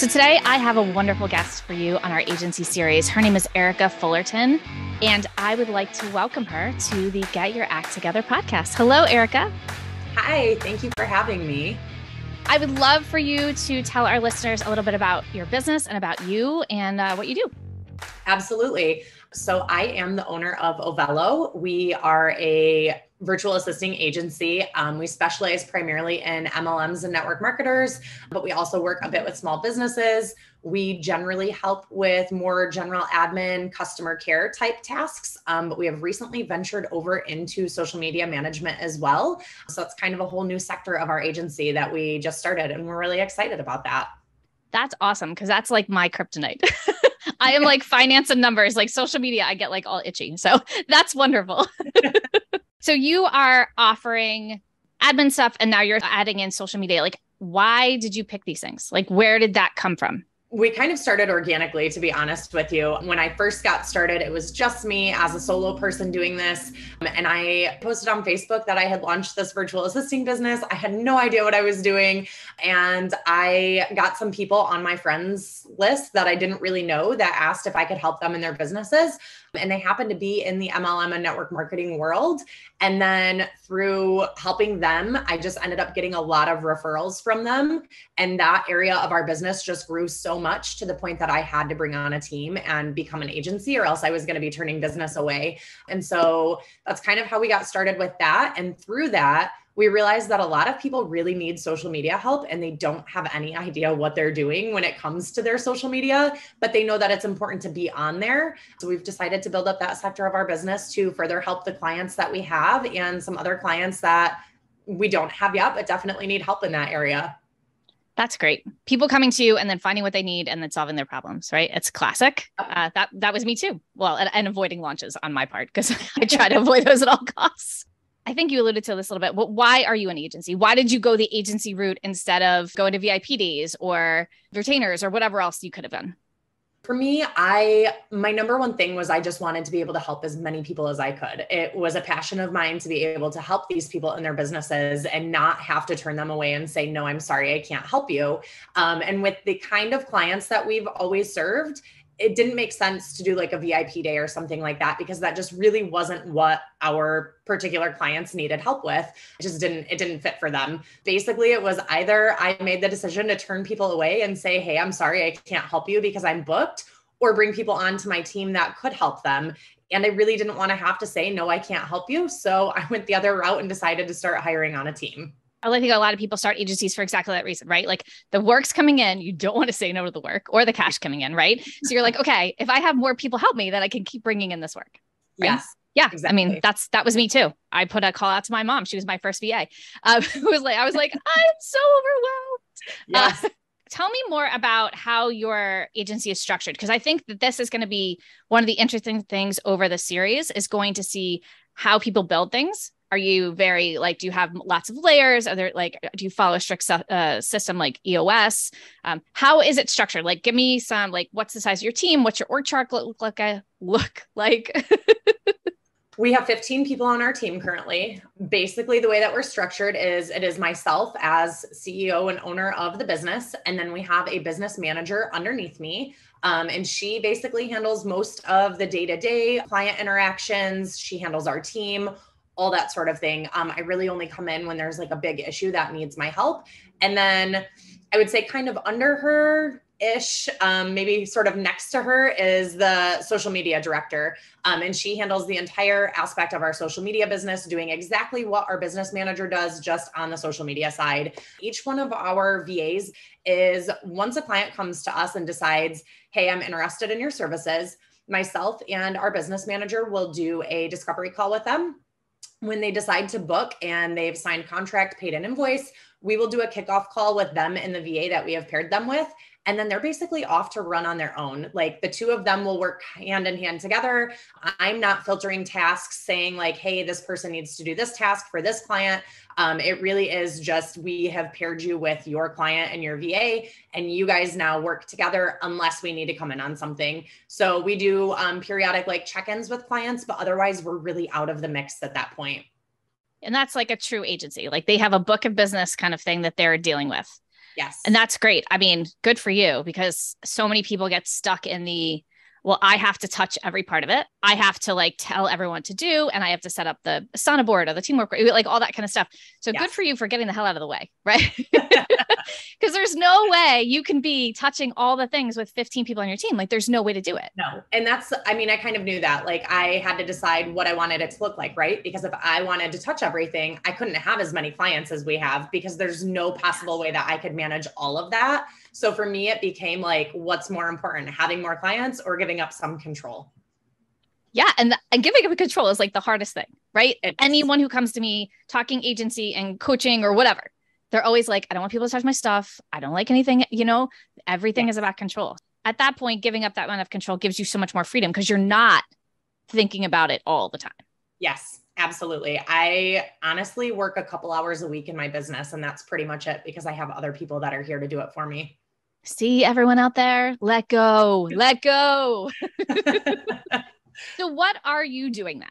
So today I have a wonderful guest for you on our agency series. Her name is Erica Fullerton, and I would like to welcome her to the Get Your Act Together podcast. Hello, Erica. Hi, thank you for having me. I would love for you to tell our listeners a little bit about your business and about you and what you do. Absolutely. So I am the owner of Ovello. We are a virtual assisting agency. We specialize primarily in MLMs and network marketers, but we also work a bit with small businesses. We generally help with more general admin, customer care type tasks, but we have recently ventured over into social media management as well. So it's kind of a whole new sector of our agency that we just started, and we're really excited about that. That's awesome, because that's like my kryptonite. I am like finance and numbers, like social media, I get like all itchy. So that's wonderful. So you are offering admin stuff and now you're adding in social media. Like, why did you pick these things? Like, where did that come from? We kind of started organically, to be honest with you. When I first got started, it was just me as a solo person doing this. And I posted on Facebook that I had launched this virtual assisting business. I had no idea what I was doing. And I got some people on my friends list that I didn't really know that asked if I could help them in their businesses. And they happened to be in the MLM and network marketing world. And then through helping them, I just ended up getting a lot of referrals from them. And that area of our business just grew so much to the point that I had to bring on a team and become an agency, or else I was going to be turning business away. And so that's kind of how we got started with that. And through that, we realized that a lot of people really need social media help and they don't have any idea what they're doing when it comes to their social media, but they know that it's important to be on there. So we've decided to build up that sector of our business to further help the clients that we have and some other clients that we don't have yet, but definitely need help in that area. That's great. People coming to you and then finding what they need and then solving their problems, right? It's classic. That was me too. Well, and avoiding launches on my part, because I try to avoid those at all costs. I think you alluded to this a little bit. But why are you an agency? Why did you go the agency route instead of going to VIP days or retainers or whatever else you could have done? For me, my number one thing was I just wanted to be able to help as many people as I could. It was a passion of mine to be able to help these people in their businesses and not have to turn them away and say, no, I'm sorry, I can't help you. And with the kind of clients that we've always served, it didn't make sense to do like a VIP day or something like that, because that just really wasn't what our particular clients needed help with. It didn't fit for them. Basically, it was either I made the decision to turn people away and say, hey, I'm sorry, I can't help you because I'm booked, or bring people onto my team that could help them. And I really didn't want to have to say, no, I can't help you. So I went the other route and decided to start hiring on a team. I think a lot of people start agencies for exactly that reason, right? Like the work's coming in, you don't want to say no to the work, or the cash coming in, right? So you're like, okay, if I have more people help me, then I can keep bringing in this work. Right? Yes. Yeah. Exactly. I mean, that was me too. I put a call out to my mom. She was my first VA. I was like, I'm so overwhelmed. Yes. Tell me more about how your agency is structured, because I think that this is going to be one of the interesting things over the series, is going to see how people build things. Are you very do you have lots of layers? Are there do you follow a strict system like EOS? How is it structured? Like, give me some, what's the size of your team? What's your org chart look like? We have 15 people on our team currently. Basically, the way that we're structured is it is myself as CEO and owner of the business. And then we have a business manager underneath me. And she basically handles most of the day-to-day client interactions. She handles our team, all that sort of thing. I really only come in when there's like a big issue that needs my help. And then I would say kind of under her ish, maybe sort of next to her, is the social media director. And she handles the entire aspect of our social media business, doing exactly what our business manager does, just on the social media side. Each one of our VAs is, once a client comes to us and decides, hey, I'm interested in your services, myself and our business manager will do a discovery call with them. When they decide to book and they've signed contract, paid an invoice, we will do a kickoff call with them and the VA that we have paired them with. And then they're basically off to run on their own. Like the two of them will work hand in hand together. I'm not filtering tasks saying like, hey, this person needs to do this task for this client. It really is just, we have paired you with your client and your VA, and you guys now work together unless we need to come in on something. So we do periodic like check-ins with clients, but otherwise we're really out of the mix at that point. And that's like a true agency. Like they have a book of business kind of thing that they're dealing with. Yes. And that's great. I mean, good for you, because so many people get stuck in the, well, I have to touch every part of it. I have to like tell everyone what to do. And I have to set up the Asana board or the teamwork, like all that kind of stuff. So good for you for getting the hell out of the way, right? Because there's no way you can be touching all the things with 15 people on your team. Like there's no way to do it. No. And that's, I mean, I kind of knew that. Like I had to decide what I wanted it to look like, right? Because if I wanted to touch everything, I couldn't have as many clients as we have, because there's no possible way that I could manage all of that. So for me, it became like, what's more important, having more clients or giving up some control? Yeah. And giving up control is like the hardest thing, right? Anyone who comes to me talking agency and coaching or whatever, they're always like, I don't want people to touch my stuff. I don't like anything, everything is about control. At that point, giving up that amount of control gives you so much more freedom because you're not thinking about it all the time. Yes, absolutely. I honestly work a couple hours a week in my business, and that's pretty much it, because I have other people that are here to do it for me. See, everyone out there, let go, let go. So what are you doing then?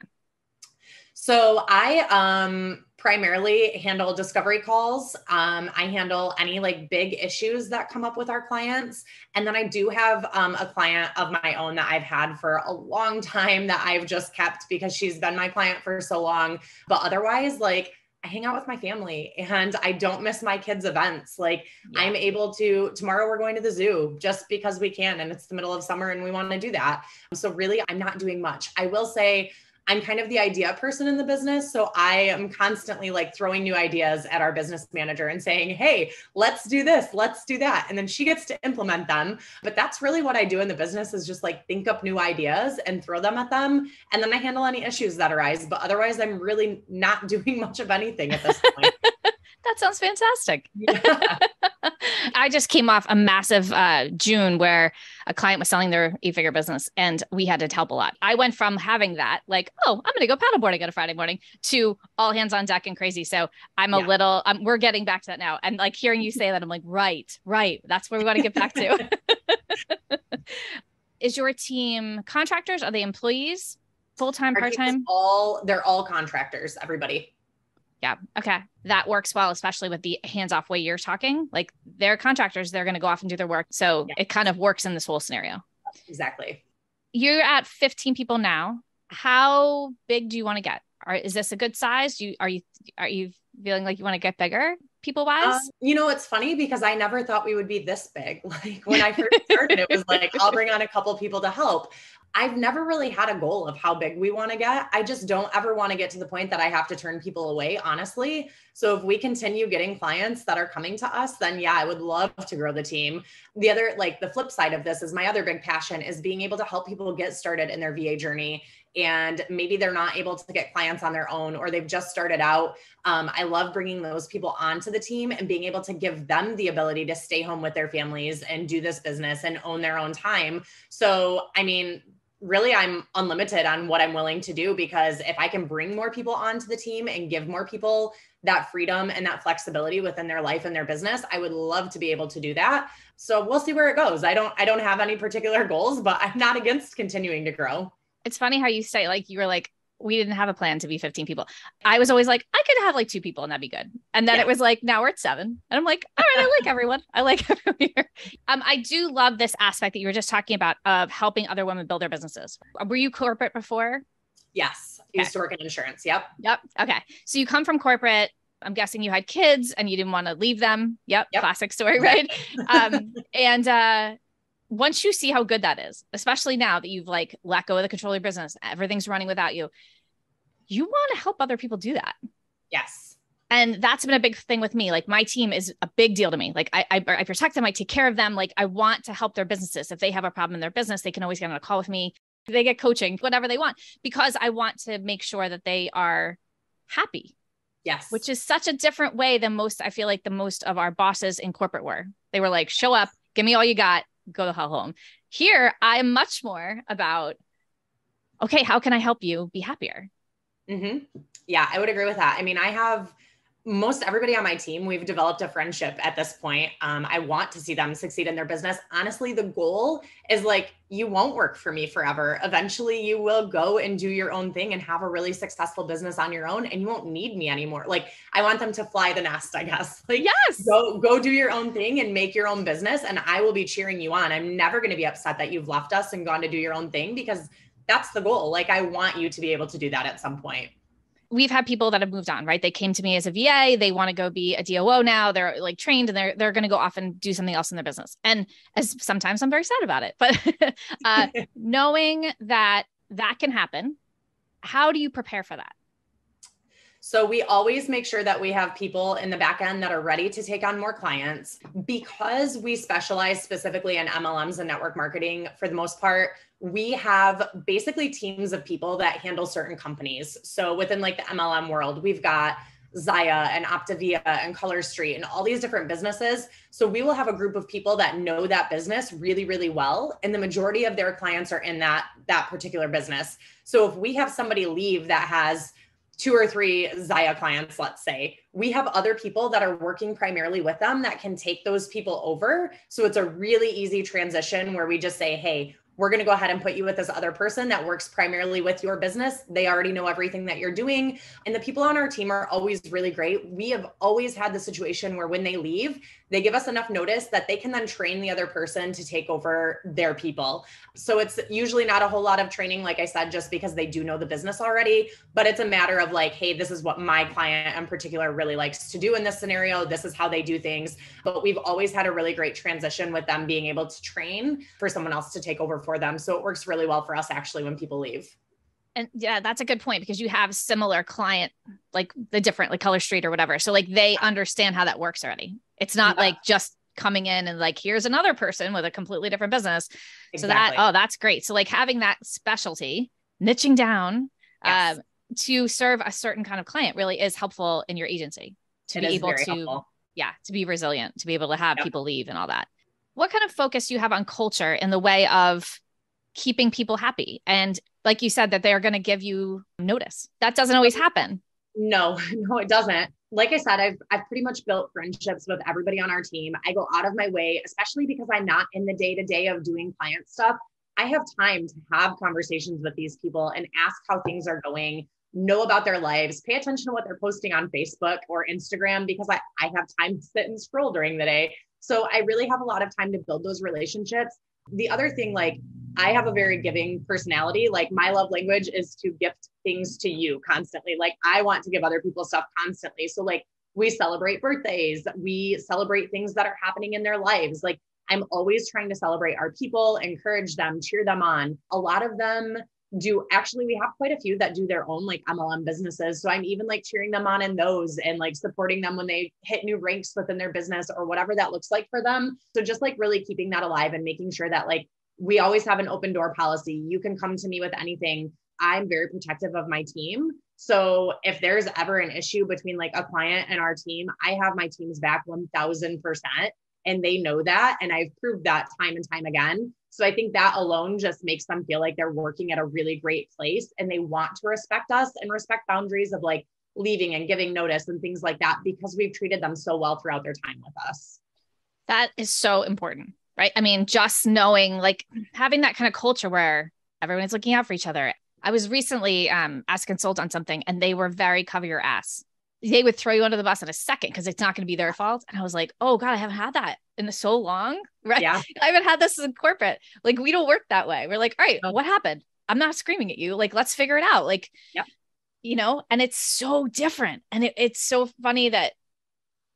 So I primarily handle discovery calls. I handle any like big issues that come up with our clients. And then I do have a client of my own that I've had for a long time that I've just kept because she's been my client for so long. But otherwise, like I hang out with my family and I don't miss my kids' events. Like I'm able to, tomorrow we're going to the zoo just because we can, and it's the middle of summer and we want to do that. So really, I'm not doing much. I will say I'm kind of the idea person in the business. So I am constantly like throwing new ideas at our business manager and saying, hey, let's do this, let's do that. And then she gets to implement them. But that's really what I do in the business, is just like think up new ideas and throw them at them. And then I handle any issues that arise. But otherwise, I'm really not doing much of anything at this point. That sounds fantastic. Yeah. I just came off a massive June where a client was selling their 8-figure business and we had to help a lot. I went from having that, like, oh, I'm going to go paddleboarding on a Friday morning, to all hands on deck and crazy. So I'm a little, we're getting back to that now. And like hearing you say that, I'm like, right. That's where we want to get back to. Is your team contractors? Are they employees? Full-time, part-time? They're all contractors, everybody. Yeah. Okay. That works well, especially with the hands-off way you're talking. Like they're contractors, they're going to go off and do their work. So it kind of works in this whole scenario. Exactly. You're at 15 people now. How big do you want to get? Is this a good size? Are you feeling like you want to get bigger people wise? It's funny because I never thought we would be this big. Like when I first started, it was like, I'll bring on a couple people to help. I've never really had a goal of how big we want to get. I just don't ever want to get to the point that I have to turn people away, honestly. So if we continue getting clients that are coming to us, then yeah, I would love to grow the team. The other, like the flip side of this is my other big passion is being able to help people get started in their VA journey. And maybe they're not able to get clients on their own, or they've just started out. I love bringing those people onto the team and being able to give them the ability to stay home with their families and do this business and own their own time. So, I mean, really, I'm unlimited on what I'm willing to do, because if I can bring more people onto the team and give more people that freedom and that flexibility within their life and their business, I would love to be able to do that. So we'll see where it goes. I don't have any particular goals, but I'm not against continuing to grow. It's funny how you say, like, you were like, we didn't have a plan to be 15 people. I was always like, I could have like 2 people and that'd be good. And then it was like, now we're at 7. And I'm like, all right, I like everyone. I like everyone here. I do love this aspect that you were just talking about of helping other women build their businesses. Were you corporate before? Yes. I used to work in insurance. Yep. Okay. So you come from corporate. I'm guessing you had kids and you didn't want to leave them. Yep. Classic story, right? Once you see how good that is, especially now that you've like let go of the control of your business, everything's running without you, you want to help other people do that. Yes. And that's been a big thing with me. Like my team is a big deal to me. Like I protect them. I take care of them. Like I want to help their businesses. If they have a problem in their business, they can always get on a call with me. They get coaching, whatever they want, because I want to make sure that they are happy. Yes. Which is such a different way than I feel like the most of our bosses in corporate were. They were like, show up, give me all you got, go the hell home. Here, I'm much more about, okay, how can I help you be happier? Mm-hmm. Yeah, I would agree with that. I mean, I have Most everybody on my team, we've developed a friendship at this point. I want to see them succeed in their business. Honestly, the goal is like, you won't work for me forever. Eventually you will go and do your own thing and have a really successful business on your own, and you won't need me anymore. Like, I want them to fly the nest, I guess. Like, yes, go do your own thing and make your own business. And I will be cheering you on. I'm never going to be upset that you've left us and gone to do your own thing, because that's the goal. Like, I want you to be able to do that at some point. we've had people that have moved on, right? They came to me as a VA. They want to go be a DOO now. They're like trained and they're going to go off and do something else in their business. And as sometimes I'm very sad about it, but knowing that that can happen, how do you prepare for that? So we always make sure that we have people in the back end that are ready to take on more clients. Because we specialize specifically in MLMs and network marketing, for the most part, we have basically teams of people that handle certain companies. So within like the MLM world, we've got Zaya and Optavia and Color Street and all these different businesses. So we will have a group of people that know that business really, really well. And the majority of their clients are in that particular business. So if we have somebody leave that has 2 or 3 Zaya clients, let's say, we have other people that are working primarily with them that can take those people over. So it's a really easy transition where we just say, hey, we're going to go ahead and put you with this other person that works primarily with your business. They already know everything that you're doing. And the people on our team are always really great. We have always had the situation where when they leave, they give us enough notice that they can then train the other person to take over their people. So it's usually not a whole lot of training, like I said, just because they do know the business already, but it's a matter of like, hey, this is what my client in particular really likes to do in this scenario. This is how they do things. But we've always had a really great transition with them being able to train for someone else to take over for them. So it works really well for us actually when people leave. And yeah, that's a good point, because you have similar client, like the different, like Color Street or whatever. So like they understand how that works already. It's not like just coming in and like, here's another person with a completely different business. Exactly. So that's great. So like having that specialty, niching down to serve a certain kind of client really is helpful in your agency to be able to, helpful. To be resilient, to be able to have people leave and all that. What kind of focus do you have on culture in the way of keeping people happy? And like you said, that they're going to give you notice. That doesn't always happen. No, it doesn't. Like I said, I've pretty much built friendships with everybody on our team. I go out of my way, especially because I'm not in the day-to-day of doing client stuff. I have time to have conversations with these people and ask how things are going, know about their lives, pay attention to what they're posting on Facebook or Instagram, because I have time to sit and scroll during the day. So I really have a lot of time to build those relationships. The other thing, like, I have a very giving personality. Like, my love language is to gift things to you constantly. Like, I want to give other people stuff constantly. So like, we celebrate birthdays, we celebrate things that are happening in their lives. Like, I'm always trying to celebrate our people, encourage them, cheer them on. A lot of them do, actually, we have quite a few that do their own like MLM businesses. So I'm even like cheering them on in those and like supporting them when they hit new ranks within their business or whatever that looks like for them. So just like really keeping that alive and making sure that like we always have an open door policy. You can come to me with anything. I'm very protective of my team. So if there's ever an issue between like a client and our team, I have my team's back 1000%. And they know that. And I've proved that time and time again. So I think that alone just makes them feel like they're working at a really great place and they want to respect us and respect boundaries of like leaving and giving notice and things like that, because we've treated them so well throughout their time with us. That is so important, right? I mean, just knowing, like having that kind of culture where everyone's looking out for each other. I was recently asked to consult on something and they were very cover your ass. They would throw you under the bus in a second because it's not going to be their fault. And I was like, oh God, I haven't had that in so long. Right. Yeah. I haven't had this in corporate. Like, we don't work that way. We're like, all right, what happened? I'm not screaming at you. Like, let's figure it out. Like, you know, and it's so different. And it's so funny that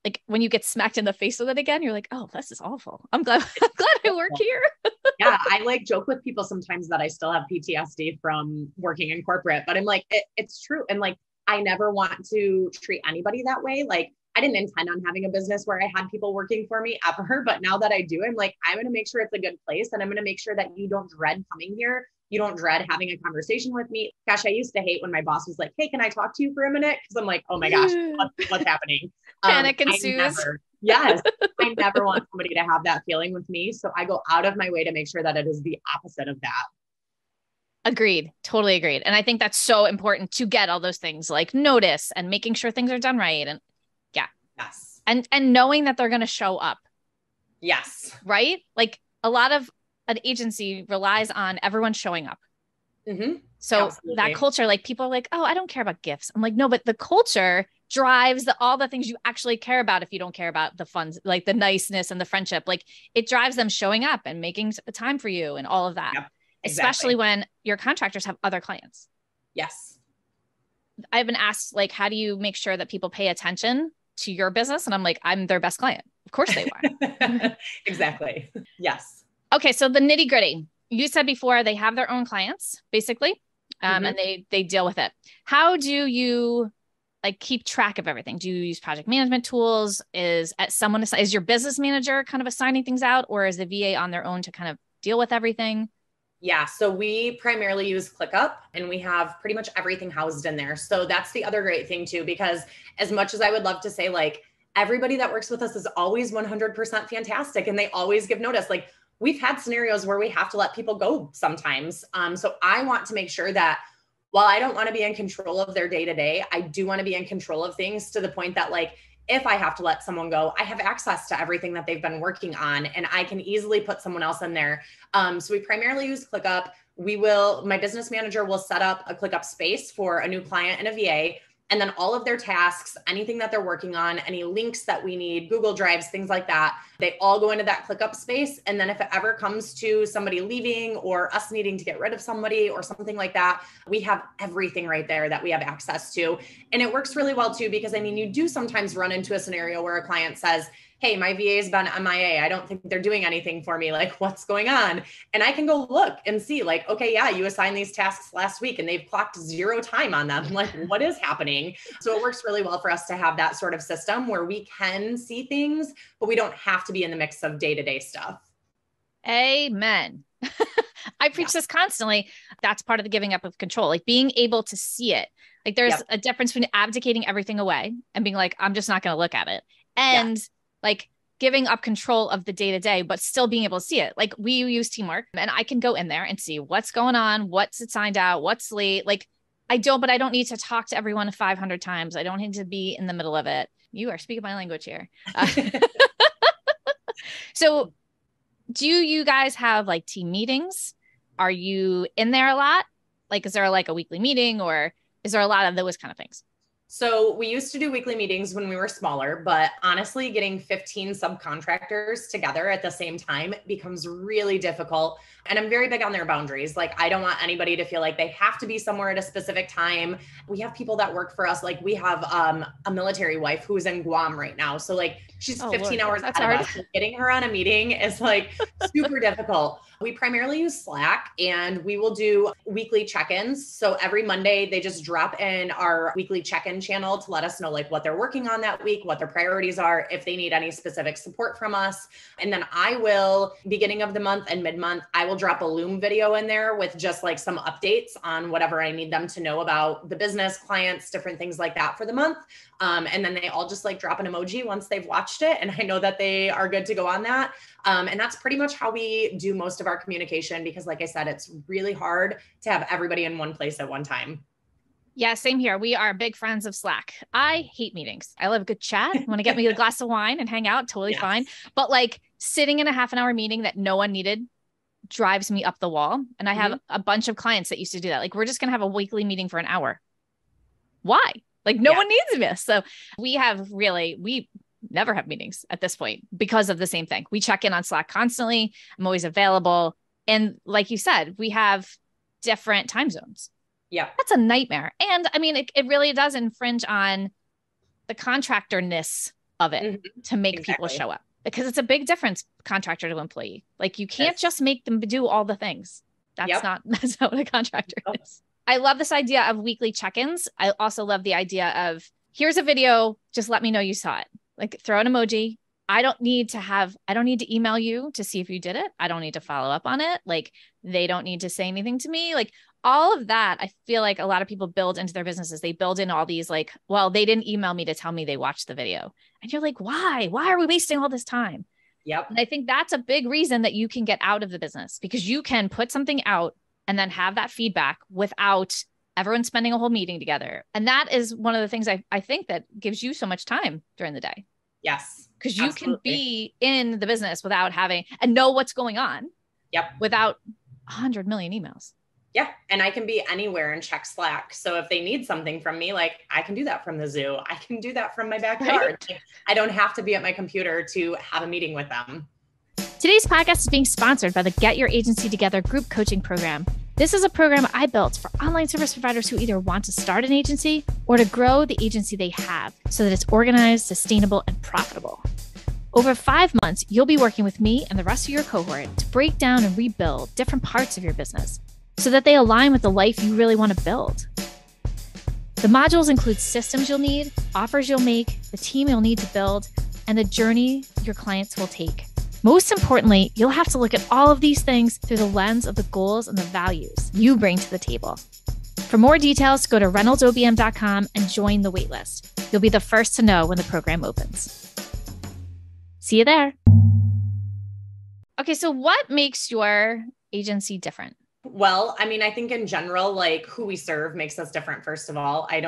like when you get smacked in the face with it again, you're like, oh, this is awful. I'm glad I work here. Yeah. I like joke with people sometimes that I still have PTSD from working in corporate, but I'm like, it's true. And like, I never want to treat anybody that way. Like, I didn't intend on having a business where I had people working for me ever, but now that I do, I'm like, I'm going to make sure it's a good place. And I'm going to make sure that you don't dread coming here. You don't dread having a conversation with me. Gosh, I used to hate when my boss was like, hey, can I talk to you for a minute? Because I'm like, oh my gosh, what's happening? Panic ensues. I never want somebody to have that feeling with me. So I go out of my way to make sure that it is the opposite of that. Agreed. Totally agreed. And I think that's so important to get all those things like notice and making sure things are done right. And Yes. And knowing that they're going to show up. Yes. Right? Like a lot of an agency relies on everyone showing up. Mm-hmm. So Absolutely. that culture, like people are like, oh, I don't care about gifts. I'm like, no, but the culture drives all the things you actually care about. If you don't care about the funds, like the niceness and the friendship, like it drives them showing up and making time for you and all of that. Yep, exactly. Especially when your contractors have other clients. Yes. I've been asked, like, how do you make sure that people pay attention to your business? And I'm like, I'm their best client. Of course they are. Exactly. Yes. Okay. So the nitty gritty, you said before they have their own clients basically, and they deal with it. How do you like keep track of everything? Do you use project management tools? Is your business manager kind of assigning things out, or is the VA on their own to kind of deal with everything? Yeah. So we primarily use ClickUp and we have pretty much everything housed in there. So that's the other great thing too, because as much as I would love to say, like, everybody that works with us is always 100% fantastic and they always give notice. Like, we've had scenarios where we have to let people go sometimes. So I want to make sure that while I don't want to be in control of their day to day, I do want to be in control of things to the point that, like, if I have to let someone go, I have access to everything that they've been working on and I can easily put someone else in there. So we primarily use ClickUp. My business manager will set up a ClickUp space for a new client and a VA. And then all of their tasks, anything that they're working on, any links that we need, Google Drives, things like that, they all go into that ClickUp space. And then if it ever comes to somebody leaving or us needing to get rid of somebody or something like that, we have everything right there that we have access to. And it works really well too, because I mean, you do sometimes run into a scenario where a client says, hey, my VA has been MIA. I don't think they're doing anything for me. Like, what's going on? And I can go look and see, like, okay, yeah, you assigned these tasks last week and they've clocked 0 time on them. Like, what is happening? So it works really well for us to have that sort of system where we can see things, but we don't have to be in the mix of day-to-day stuff. Amen. I preach this constantly. That's part of the giving up of control, like being able to see it. Like there's a difference between abdicating everything away and being like, I'm just not going to look at it. And like giving up control of the day to day, but still being able to see it. Like we use Teamwork and I can go in there and see what's going on, what's it signed out, what's late. Like but I don't need to talk to everyone 500 times. I don't need to be in the middle of it. You are speaking my language here. So do you guys have like team meetings? Are you in there a lot? Like, is there like a weekly meeting or is there a lot of those kind of things? So we used to do weekly meetings when we were smaller, but honestly, getting 15 subcontractors together at the same time becomes really difficult. And I'm very big on their boundaries. Like, I don't want anybody to feel like they have to be somewhere at a specific time. We have people that work for us. Like we have a military wife who's in Guam right now. So like she's 15 hours ahead of us. So getting her on a meeting is like super difficult. We primarily use Slack and we will do weekly check-ins. So every Monday, they just drop in our weekly check-in channel to let us know like what they're working on that week, what their priorities are, if they need any specific support from us. And then I will, beginning of the month and mid-month, I will drop a Loom video in there with just like some updates on whatever I need them to know about the business, clients, different things like that for the month. And then they all just like drop an emoji once they've watched it. And I know that they are good to go on that. And that's pretty much how we do most of our communication, because like I said, it's really hard to have everybody in one place at one time. Yeah, same here. We are big friends of Slack. I hate meetings. I love a good chat. Want to get me a glass of wine and hang out, totally fine. But like sitting in a half an hour meeting that no one needed drives me up the wall. And I have a bunch of clients that used to do that. Like, we're just going to have a weekly meeting for an hour. Why? Like no one needs this. So we never have meetings at this point because of the same thing. We check in on Slack constantly. I'm always available. And like you said, we have different time zones. Yeah. That's a nightmare. And I mean, it really does infringe on the contractorness of it to make people show up, because it's a big difference, contractor to employee. Like you can't just make them do all the things. That's not what a contractor is. I love this idea of weekly check-ins. I also love the idea of, here's a video, just let me know you saw it. Like throw an emoji. I don't need to email you to see if you did it. I don't need to follow up on it. Like they don't need to say anything to me. Like all of that, I feel like a lot of people build into their businesses. They build in all these like, well, they didn't email me to tell me they watched the video. And you're like, why? Why are we wasting all this time? Yep. And I think that's a big reason that you can get out of the business, because you can put something out and then have that feedback without Everyone's spending a whole meeting together. And that is one of the things I think that gives you so much time during the day. Yes. Because you can be in the business without having and know what's going on. Yep. Without 100 million emails. Yeah. And I can be anywhere and check Slack. So if they need something from me, like I can do that from the zoo. I can do that from my backyard. Right? Like, I don't have to be at my computer to have a meeting with them. Today's podcast is being sponsored by the Get Your Agency Together group coaching program. This is a program I built for online service providers who either want to start an agency or to grow the agency they have so that it's organized, sustainable, and profitable. Over 5 months, you'll be working with me and the rest of your cohort to break down and rebuild different parts of your business so that they align with the life you really want to build. The modules include systems you'll need, offers you'll make, the team you'll need to build, and the journey your clients will take. Most importantly, you'll have to look at all of these things through the lens of the goals and the values you bring to the table. For more details, go to reynoldsobm.com and join the waitlist. You'll be the first to know when the program opens. See you there. Okay, so what makes your agency different? Well, I mean, I think in general, like who we serve makes us different. First of all, I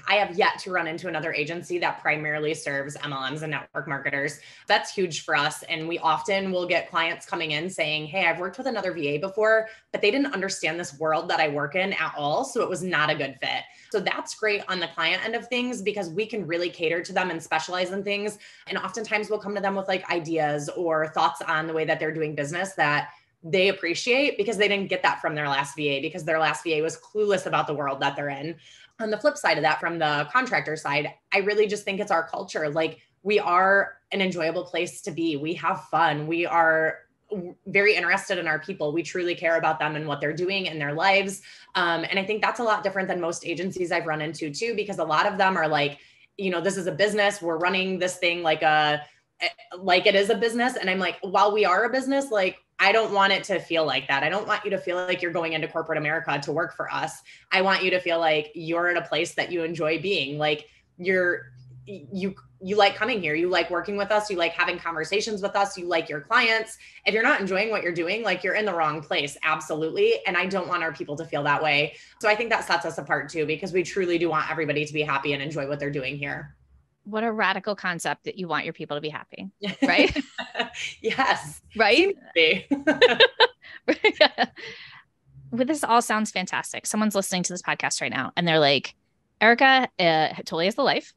have yet to run into another agency that primarily serves MLMs and network marketers. That's huge for us. And we often will get clients coming in saying, hey, I've worked with another VA before, but they didn't understand this world that I work in at all. So it was not a good fit. So that's great on the client end of things because we can really cater to them and specialize in things. And oftentimes we'll come to them with like ideas or thoughts on the way that they're doing business that they appreciate because they didn't get that from their last VA because their last VA was clueless about the world that they're in. On the flip side of that, from the contractor side, I really just think it's our culture. Like we are an enjoyable place to be. We have fun. We are very interested in our people. We truly care about them and what they're doing in their lives. And I think that's a lot different than most agencies I've run into too, because a lot of them are like, you know, this is a business. We're running this thing like it is a business. And I'm like, while we are a business, like, I don't want it to feel like that. I don't want you to feel like you're going into corporate America to work for us. I want you to feel like you're at a place that you enjoy being. Like you like coming here. You like working with us. You like having conversations with us. You like your clients. If you're not enjoying what you're doing, like you're in the wrong place. Absolutely. And I don't want our people to feel that way. So I think that sets us apart too, because we truly do want everybody to be happy and enjoy what they're doing here. What a radical concept that you want your people to be happy, right? Yes. Right? Well, this all sounds fantastic. Someone's listening to this podcast right now and they're like, Erica totally has the life.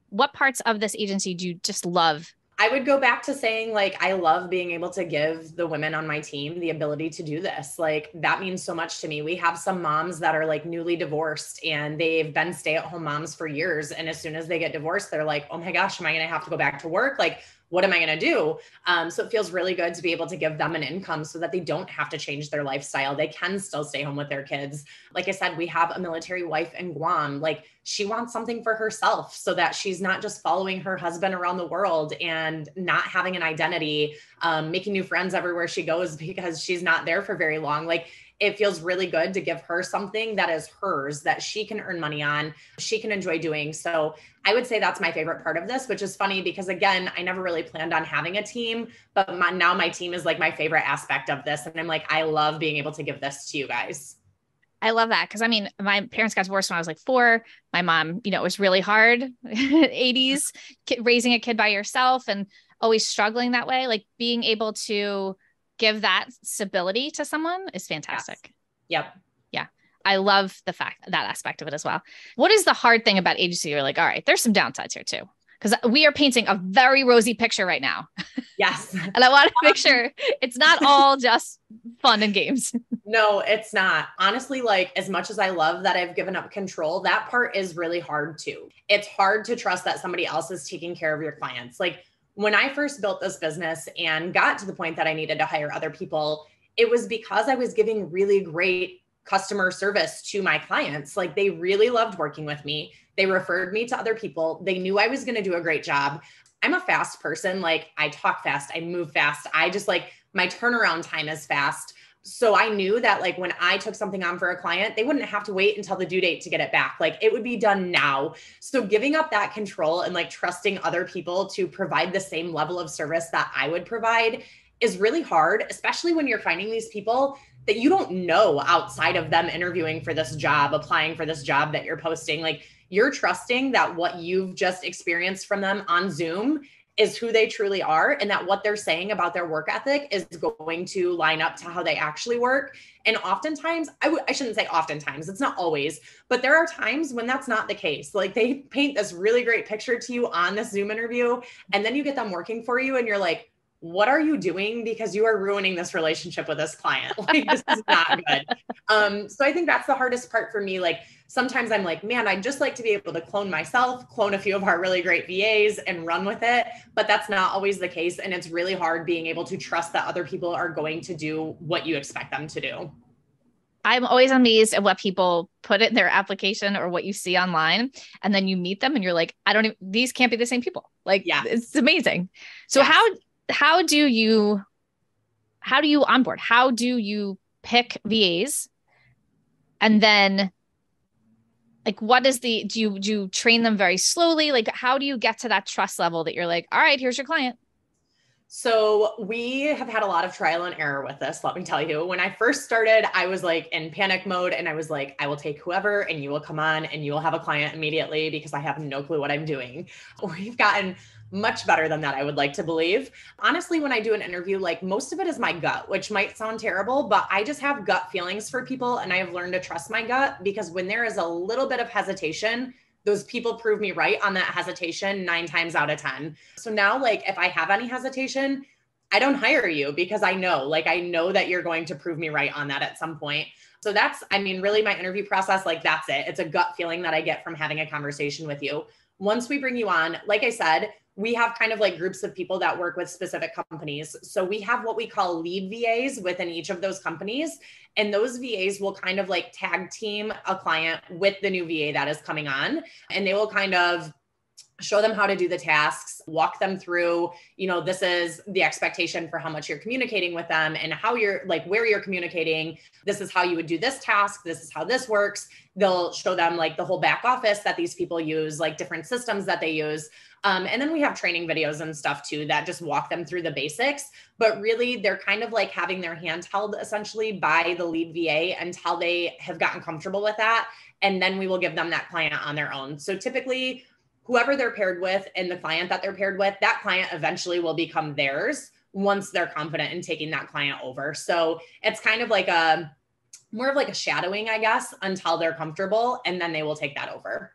What parts of this agency do you just love? I would go back to saying like, I love being able to give the women on my team the ability to do this. Like that means so much to me. We have some moms that are like newly divorced and they've been stay-at-home moms for years. And as soon as they get divorced, they're like, oh my gosh, am I going to have to go back to work? Like, what am I going to do? So it feels really good to be able to give them an income so that they don't have to change their lifestyle. They can still stay home with their kids. Like I said, we have a military wife in Guam. Like she wants something for herself so that she's not just following her husband around the world and not having an identity, making new friends everywhere she goes because she's not there for very long. Like it feels really good to give her something that is hers, that she can earn money on, she can enjoy doing. So I would say that's my favorite part of this, which is funny because again, I never really planned on having a team, but now my team is like my favorite aspect of this. And I'm like, I love being able to give this to you guys. I love that. Cause I mean, my parents got divorced when I was like 4. My mom, you know, it was really hard 80s raising a kid by yourself and always struggling that way. Like being able to give that stability to someone is fantastic. Yes. Yep. Yeah. I love that aspect of it as well. What is the hard thing about agency? You're like, all right, there's some downsides here too. Because we are painting a very rosy picture right now. Yes. And I want to make sure it's not all just fun and games. No, it's not. Honestly, like as much as I love that I've given up control, that part is really hard too. It's hard to trust that somebody else is taking care of your clients. Like when I first built this business and got to the point that I needed to hire other people, it was because I was giving really great customer service to my clients. Like they really loved working with me. They referred me to other people. They knew I was going to do a great job. I'm a fast person. Like I talk fast, I move fast. I just like my turnaround time is fast. So I knew that like when I took something on for a client, they wouldn't have to wait until the due date to get it back. Like it would be done now. So giving up that control and like trusting other people to provide the same level of service that I would provide is really hard, especially when you're finding these people that you don't know outside of them interviewing for this job, applying for this job that you're posting. Like, you're trusting that what you've just experienced from them on Zoom is who they truly are, and that what they're saying about their work ethic is going to line up to how they actually work. And oftentimes, I shouldn't say oftentimes, it's not always, but there are times when that's not the case. Like, they paint this really great picture to you on this Zoom interview, and then you get them working for you and you're like, what are you doing? Because you are ruining this relationship with this client. Like, this is not good. So I think that's the hardest part for me. Like, sometimes I'm like, man, I'd just like to be able to clone myself, clone a few of our really great VAs and run with it. But that's not always the case. And it's really hard being able to trust that other people are going to do what you expect them to do. I'm always amazed at what people put in their application or what you see online. And then you meet them and you're like, these can't be the same people. Like, yeah, it's amazing. So yes. How do you onboard? How do you pick VAs? And then, like, do you train them very slowly? Like, how do you get to that trust level that you're like, all right, here's your client? So we have had a lot of trial and error with this. Let me tell you, when I first started, I was like in panic mode, and I was like, I will take whoever and you will come on and you will have a client immediately because I have no clue what I'm doing. We've gotten much better than that, I would like to believe. Honestly, when I do an interview, like, most of it is my gut, which might sound terrible, but I just have gut feelings for people. And I have learned to trust my gut, because when there is a little bit of hesitation, those people prove me right on that hesitation 9 times out of 10. So now, like, if I have any hesitation, I don't hire you, because I know that you're going to prove me right on that at some point. So that's, really my interview process. Like, that's it. It's a gut feeling that I get from having a conversation with you. Once we bring you on, like I said, we have kind of like groups of people that work with specific companies. So we have what we call lead VAs within each of those companies. And those VAs will kind of like tag team a client with the new VA that is coming on. And they will kind of show them how to do the tasks, walk them through, this is the expectation for how much you're communicating with them and how you're like, where you're communicating. This is how you would do this task. This is how this works. They'll show them like the whole back office that these people use, like different systems that they use. And then we have training videos and stuff too, that just walk them through the basics, but really they're kind of like having their hand held essentially by the lead VA until they have gotten comfortable with that. And then we will give them that client on their own. So typically, whoever they're paired with and the client that they're paired with, that client eventually will become theirs once they're confident in taking that client over. So it's kind of like more of like a shadowing, I guess, until they're comfortable, and then they will take that over.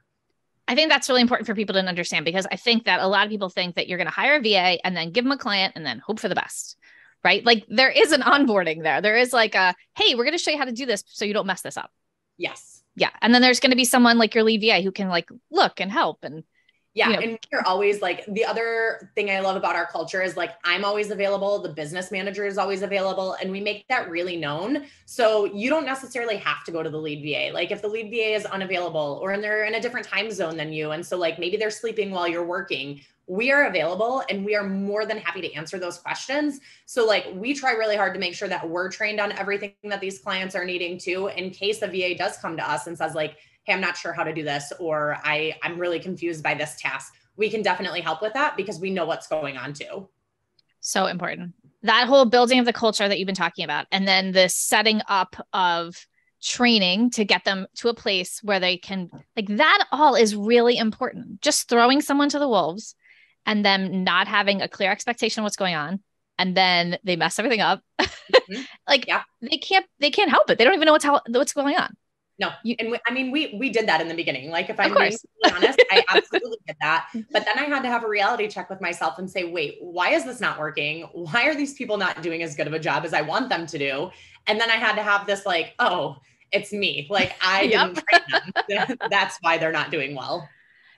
I think that's really important for people to understand, because I think that a lot of people think that you're going to hire a VA and then give them a client and then hope for the best, right? Like, there is an onboarding there. There is like hey, we're going to show you how to do this so you don't mess this up. Yes. Yeah. And then there's going to be someone like your lead VA who can like look and help and yeah. And you're always like, the other thing I love about our culture is like, I'm always available. The business manager is always available. And we make that really known. So you don't necessarily have to go to the lead VA. Like, if the lead VA is unavailable or they're in a different time zone than you, and so like maybe they're sleeping while you're working, we are available and we are more than happy to answer those questions. So like, we try really hard to make sure that we're trained on everything that these clients are needing to, in case a VA does come to us and says like, hey, I'm not sure how to do this, or I'm really confused by this task. We can definitely help with that because we know what's going on too. So important. That whole building of the culture that you've been talking about, and then the setting up of training to get them to a place where they can, like, that all is really important. Just throwing someone to the wolves and them not having a clear expectation of what's going on, and then they mess everything up. Mm-hmm. Like, yeah. They can't help it. They don't even know what's going on. No. And we did that in the beginning. Like, if I'm being honest, I absolutely did that. But then I had to have a reality check with myself and say, wait, why is this not working? Why are these people not doing as good of a job as I want them to do? And then I had to have this like, oh, it's me. Like, I didn't train them. That's why they're not doing well.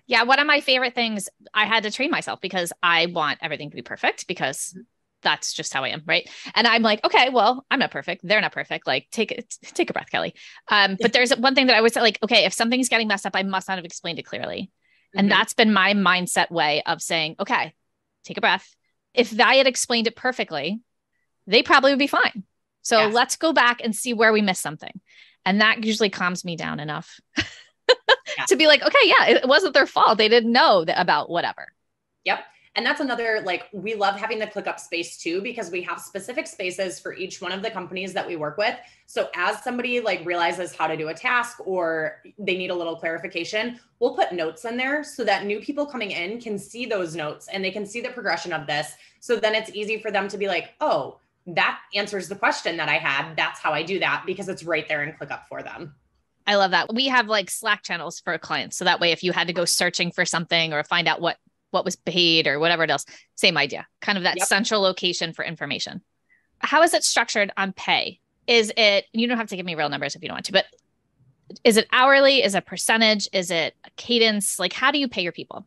Yeah. One of my favorite things, I had to train myself because I want everything to be perfect, because that's just how I am. Right. And I'm like, okay, well, I'm not perfect. They're not perfect. Like, take a breath, Kelly. But there's one thing that I would say, like, okay, if something's getting messed up, I must not have explained it clearly. Mm-hmm. And that's been my mindset way of saying, okay, take a breath. If I had explained it perfectly, they probably would be fine. So let's go back and see where we missed something. And that usually calms me down enough to be like, okay, yeah, it wasn't their fault. They didn't know about whatever. Yep. And that's another, like, we love having the ClickUp space too, because we have specific spaces for each one of the companies that we work with. So as somebody like realizes how to do a task or they need a little clarification, we'll put notes in there so that new people coming in can see those notes and they can see the progression of this. So then it's easy for them to be like, oh, that answers the question that I had. That's how I do that, because it's right there in ClickUp for them. I love that. We have like Slack channels for clients. So that way, if you had to go searching for something or find out what was paid or whatever else, same idea, kind of that central location for information. How is it structured on pay? Is it, you don't have to give me real numbers if you don't want to, but is it hourly? Is it percentage? Is it a cadence? Like, how do you pay your people?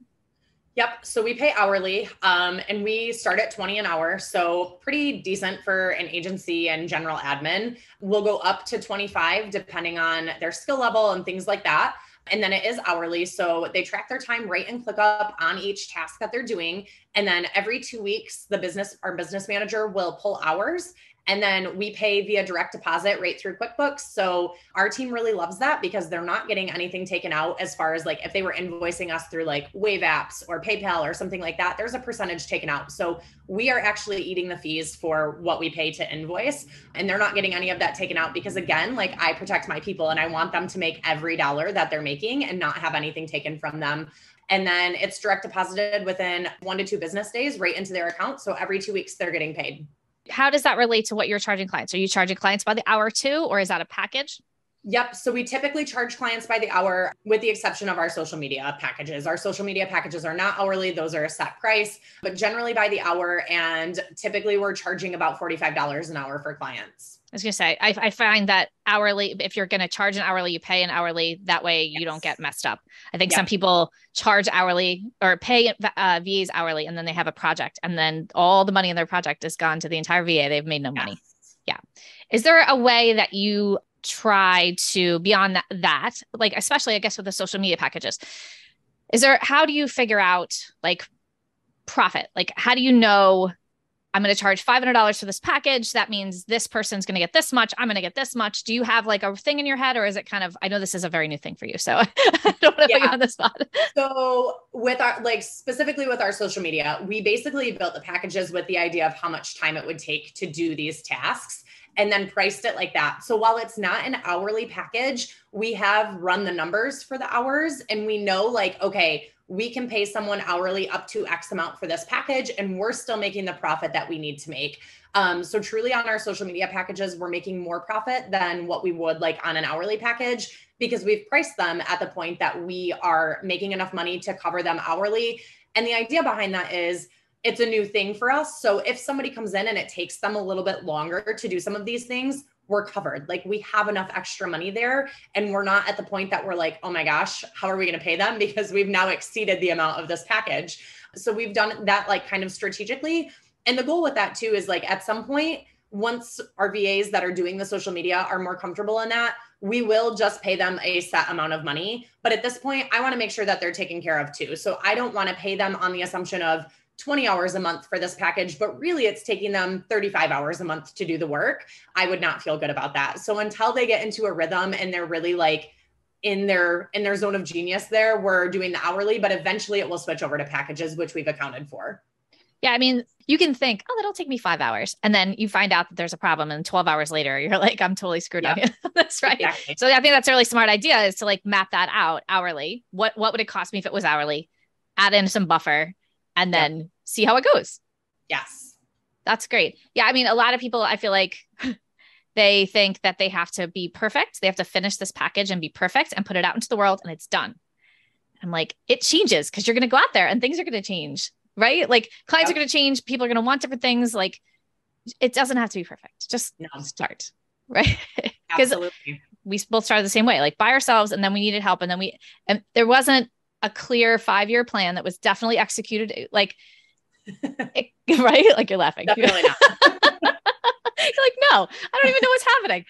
Yep. So we pay hourly, and we start at 20 an hour. So pretty decent for an agency and general admin. We'll go up to 25 depending on their skill level and things like that. And then it is hourly. So they track their time right in ClickUp on each task that they're doing. And then every 2 weeks, our business manager will pull hours. And then we pay via direct deposit right through QuickBooks. So our team really loves that because they're not getting anything taken out as far as like if they were invoicing us through like Wave apps or PayPal or something like that, there's a percentage taken out. So we are actually eating the fees for what we pay to invoice, and they're not getting any of that taken out because again, like I protect my people and I want them to make every dollar that they're making and not have anything taken from them. And then it's direct deposited within 1 to 2 business days right into their account. So every 2 weeks they're getting paid. How does that relate to what you're charging clients? Are you charging clients by the hour too, or is that a package? Yep. So we typically charge clients by the hour with the exception of our social media packages. Our social media packages are not hourly. Those are a set price, but generally by the hour. And typically we're charging about $45 an hour for clients. I was going to say, I find that hourly, if you're going to charge an hourly, you pay an hourly. That way you don't get messed up. I think some people charge hourly or pay VAs hourly, and then they have a project, and then all the money in their project is gone to the entire VA. They've made no money. Yeah. Is there a way that you try to beyond that, like, especially I guess with the social media packages, how do you figure out like profit? Like, how do you know I'm going to charge $500 for this package? That means this person's going to get this much. I'm going to get this much. Do you have like a thing in your head, or is it kind of, I know this is a very new thing for you, so I don't want to put you on the spot. So with our, like specifically with our social media, we basically built the packages with the idea of how much time it would take to do these tasks and then priced it like that. So while it's not an hourly package, we have run the numbers for the hours and we know like, okay, we can pay someone hourly up to X amount for this package, and we're still making the profit that we need to make. So truly on our social media packages, we're making more profit than what we would like on an hourly package because we've priced them at the point that we are making enough money to cover them hourly. And the idea behind that is it's a new thing for us. So if somebody comes in and it takes them a little bit longer to do some of these things, we're covered. Like we have enough extra money there, and we're not at the point that we're like, oh my gosh, how are we going to pay them? Because we've now exceeded the amount of this package. So we've done that like kind of strategically. And the goal with that too is like at some point, once our VAs that are doing the social media are more comfortable in that, we will just pay them a set amount of money. But at this point, I want to make sure that they're taken care of too. So I don't want to pay them on the assumption of 20 hours a month for this package, but really it's taking them 35 hours a month to do the work. I would not feel good about that. So until they get into a rhythm and they're really like in their zone of genius there, we're doing the hourly, but eventually it will switch over to packages, which we've accounted for. Yeah. I mean, you can think, oh, that'll take me 5 hours. And then you find out that there's a problem. And 12 hours later, you're like, I'm totally screwed up. That's right. Exactly. So I think that's a really smart idea is to like map that out hourly. What would it cost me if it was hourly? Add in some buffer and then see how it goes. Yes. That's great. Yeah. I mean, a lot of people, I feel like they think that they have to be perfect. They have to finish this package and be perfect and put it out into the world and it's done. I'm like, it changes because you're going to go out there and things are going to change, right? Like clients are going to change. People are going to want different things. Like it doesn't have to be perfect. Just start, right? Because we both started the same way, like by ourselves. And then we needed help. And there wasn't a clear 5-year plan that was definitely executed. Like, right? Like you're laughing. Definitely not. You're like, no, I don't even know what's happening.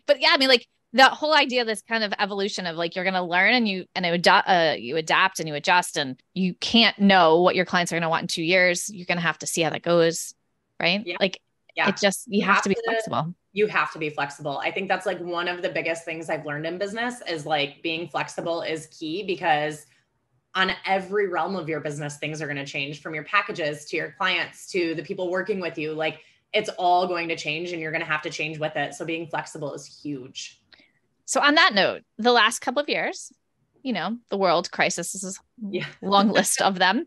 But yeah, I mean, like the whole idea of this kind of evolution of like, you're going to learn and you adapt and you adjust, and you can't know what your clients are going to want in 2 years. You're going to have to see how that goes. Right. Yeah. Like it just, you have to be flexible. You have to be flexible. I think that's like one of the biggest things I've learned in business is like being flexible is key, because on every realm of your business, things are going to change, from your packages to your clients to the people working with you. Like, it's all going to change and you're going to have to change with it. So being flexible is huge. So on that note, the last couple of years, the world crisis is a long list of them.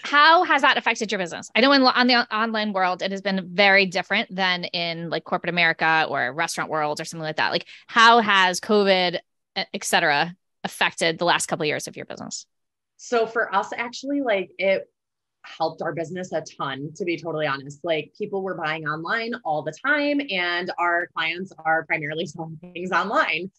How has that affected your business? I know on the online world, it has been very different than in like corporate America or restaurant world or something like that. Like, how has COVID, et cetera, affected the last couple of years of your business? So for us, actually, like, it helped our business a ton, to be totally honest. Like, people were buying online all the time, and our clients are primarily selling things online.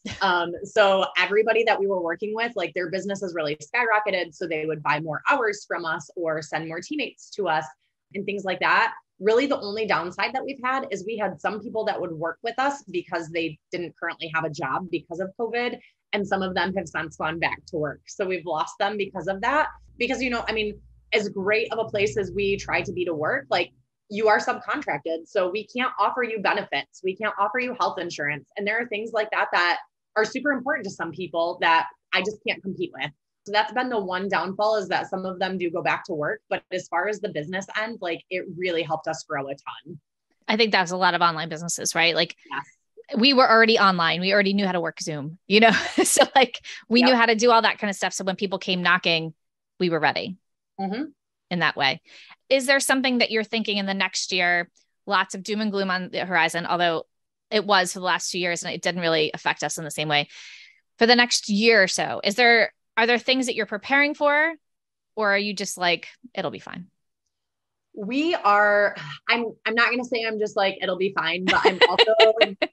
So everybody that we were working with, like, their business has really skyrocketed. So they would buy more hours from us or send more teammates to us and things like that. Really, the only downside that we've had is we had some people that would work with us because they didn't currently have a job because of COVID. And some of them have since gone back to work. So we've lost them because of that. Because, as great of a place as we try to be to work, like, you are subcontracted. So we can't offer you benefits. We can't offer you health insurance. And there are things like that that are super important to some people that I just can't compete with. So that's been the one downfall, is that some of them do go back to work. But as far as the business end, like, it really helped us grow a ton. I think that's a lot of online businesses, right? Like, yes. We were already online. We already knew how to work Zoom, so like, we knew how to do all that kind of stuff. So when people came knocking, we were ready. Mm-hmm. In that way. Is there something that you're thinking in the next year? Lots of doom and gloom on the horizon, although it was for the last 2 years and it didn't really affect us in the same way. For the next year or so, are there things that you're preparing for, or are you just like, it'll be fine? I'm not going to say I'm just like, it'll be fine, but I'm also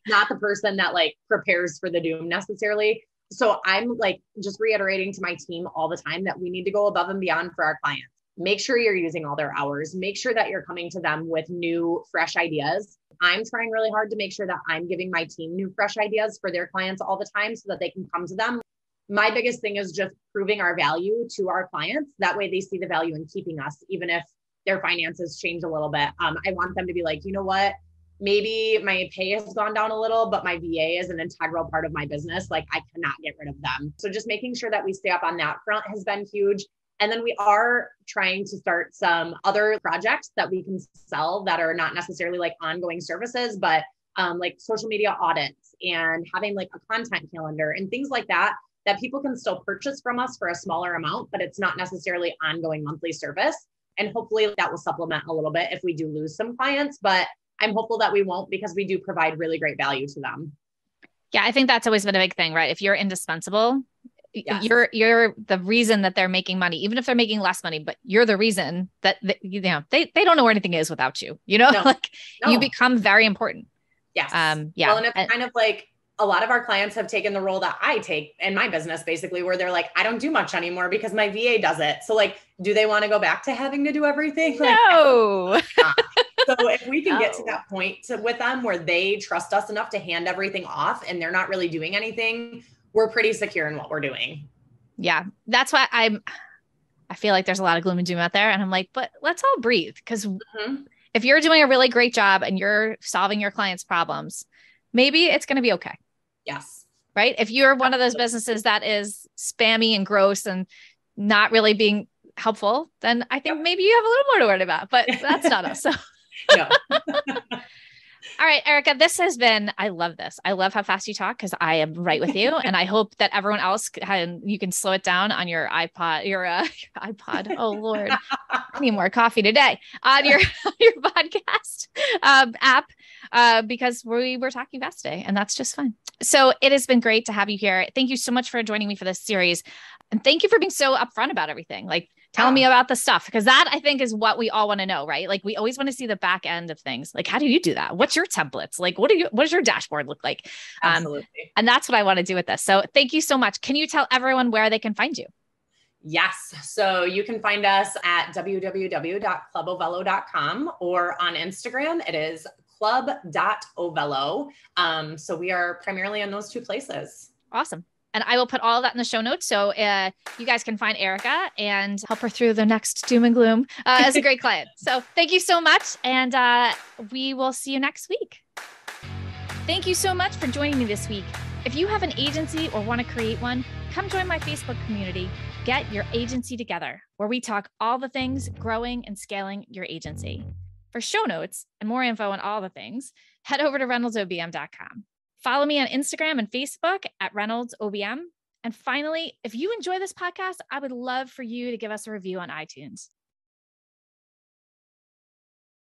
not the person that like prepares for the doom necessarily. So I'm like just reiterating to my team all the time that we need to go above and beyond for our clients. Make sure you're using all their hours. Make sure that you're coming to them with new, fresh ideas. I'm trying really hard to make sure that I'm giving my team new, fresh ideas for their clients all the time so that they can come to them. My biggest thing is just proving our value to our clients. That way they see the value in keeping us, even if their finances change a little bit. I want them to be like, you know what? Maybe my pay has gone down a little, but my VA is an integral part of my business. Like, I cannot get rid of them. So just making sure that we stay up on that front has been huge. And then we are trying to start some other projects that we can sell that are not necessarily like ongoing services, but like social media audits and having like a content calendar and things like that, that people can still purchase from us for a smaller amount, but it's not necessarily ongoing monthly service. And hopefully that will supplement a little bit if we do lose some clients, but I'm hopeful that we won't, because we do provide really great value to them. Yeah, I think that's always been a big thing, right? If you're indispensable, yes, you're the reason that they're making money, even if they're making less money, but you're the reason that they don't know where anything is without you, no. You become very important. Yes. Yeah. Well, and it's kind of like a lot of our clients have taken the role that I take in my business, basically, where they're like, I don't do much anymore because my VA does it. So like, do they want to go back to having to do everything? No. So if we can get to that point with them where they trust us enough to hand everything off and they're not really doing anything, we're pretty secure in what we're doing. Yeah. That's why I feel like there's a lot of gloom and doom out there. And I'm like, but let's all breathe. Because if you're doing a really great job and you're solving your clients' problems, maybe it's going to be okay. Yes. Right. If you're one of those businesses that is spammy and gross and not really being helpful, then I think maybe you have a little more to worry about, but that's not us. So. No. All right, Erica, I love this. I love how fast you talk because I am right with you. And I hope that everyone else you can slow it down on your iPod, your iPod. Oh Lord, I need more coffee today on your podcast app because we were talking fast today and that's just fine. So it has been great to have you here. Thank you so much for joining me for this series. And thank you for being so upfront about everything. Like, tell me about the stuff, because that I think is what we all want to know, right? Like, we always want to see the back end of things. Like, how do you do that? What's your templates? Like, what does your dashboard look like? Absolutely. And that's what I want to do with this. So thank you so much. Can you tell everyone where they can find you? Yes. So you can find us at www.clubovello.com, or on Instagram, it is club.ovello. So we are primarily on those two places. Awesome. And I will put all of that in the show notes. So you guys can find Erica and help her through the next doom and gloom as a great client. So thank you so much. And we will see you next week. Thank you so much for joining me this week. If you have an agency or want to create one, Come join my Facebook community, Get Your Agency Together, where we talk all the things growing and scaling your agency. For show notes and more info on all the things, head over to reynoldsobm.com. Follow me on Instagram and Facebook at ReynoldsOBM. And finally, if you enjoy this podcast, I would love for you to give us a review on iTunes.